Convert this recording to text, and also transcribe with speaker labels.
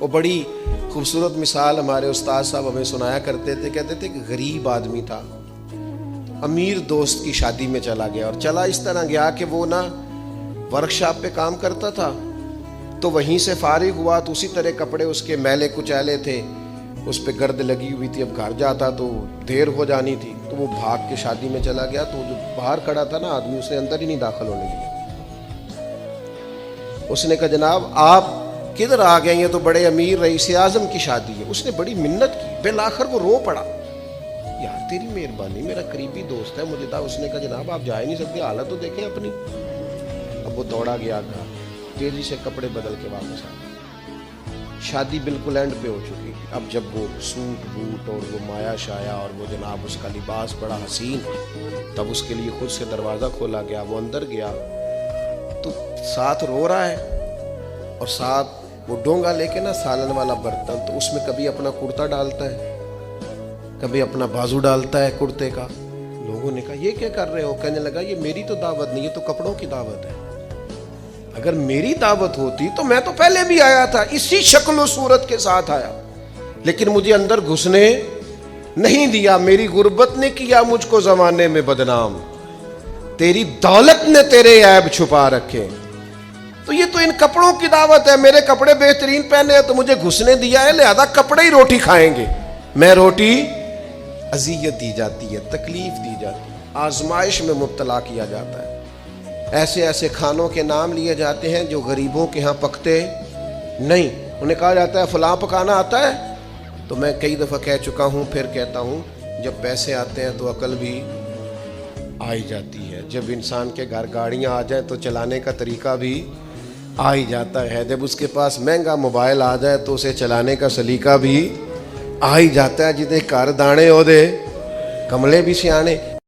Speaker 1: وہ بڑی خوبصورت مثال ہمارے استاد صاحب ہمیں سنایا کرتے تھے. کہتے تھے کہ غریب آدمی تھا, امیر دوست کی شادی میں چلا گیا, اور چلا اس طرح گیا کہ وہ نا ورک شاپ پہ کام کرتا تھا, تو وہیں سے فارغ ہوا تو اسی طرح کپڑے اس کے میلے کچیلے تھے, اس پہ گرد لگی ہوئی تھی. اب گھر جاتا تو دیر ہو جانی تھی, تو وہ بھاگ کے شادی میں چلا گیا. تو جو باہر کھڑا تھا نا آدمی, اس نے اندر ہی نہیں داخل ہونے دیا. اس نے کہا جناب آپ کدھر آ گئے, یہ تو بڑے امیر رئیس اعظم کی شادی ہے. اس نے بڑی منت کی, بالآخر وہ رو پڑا, یار تیری مہربانی, میرا قریبی دوست ہے, مجھے تھا. اس نے کہا جناب آپ جا ہی نہیں سکتے, حالت تو دیکھیں اپنی. اب وہ دوڑا گیا گھر, تیزی سے کپڑے بدل کے واپس آ گیا. شادی بالکل اینڈ پہ ہو چکی تھی. اب جب وہ سوٹ بوٹ اور وہ مایا شایا اور وہ جناب اس کا لباس بڑا حسین, تب اس کے لیے خود سے دروازہ کھولا گیا. وہ اندر گیا تو ساتھ رو رہا ہے, اور ساتھ وہ ڈونگا لے کے نا سالن والا برتن, تو اس میں کبھی اپنا کرتا ڈالتا ہے, کبھی اپنا بازو ڈالتا ہے کرتے کا. لوگوں نے کہا یہ کیا کر رہے ہو؟ کہنے لگا یہ میری تو دعوت نہیں, یہ تو کپڑوں کی دعوت ہے. اگر میری دعوت ہوتی تو میں تو پہلے بھی آیا تھا, اسی شکل و صورت کے ساتھ آیا, لیکن مجھے اندر گھسنے نہیں دیا. میری غربت نے کیا مجھ کو زمانے میں بدنام, تیری دولت نے تیرے عیب چھپا رکھے. تو یہ تو ان کپڑوں کی دعوت ہے, میرے کپڑے بہترین پہنے ہیں تو مجھے گھسنے دیا ہے, لہذا کپڑے ہی روٹی کھائیں گے. میں روٹی اذیت دی جاتی ہے, تکلیف دی جاتی ہے, آزمائش میں مبتلا کیا جاتا ہے. ایسے ایسے کھانوں کے نام لیے جاتے ہیں جو غریبوں کے ہاں پکتے نہیں. انہیں کہا جاتا ہے فلاں پکانا آتا ہے, تو میں کئی دفعہ کہہ چکا ہوں, پھر کہتا ہوں, جب پیسے آتے ہیں تو عقل بھی آئی جاتی ہے. جب انسان کے گھر گاڑیاں آ جائیں تو چلانے کا طریقہ بھی آ ہی جاتا ہے. جب اس کے پاس مہنگا موبائل آ جائے تو اسے چلانے کا سلیقہ بھی آ ہی جاتا ہے. جتنے کار دانے ہو دے کملے بھی سیانے.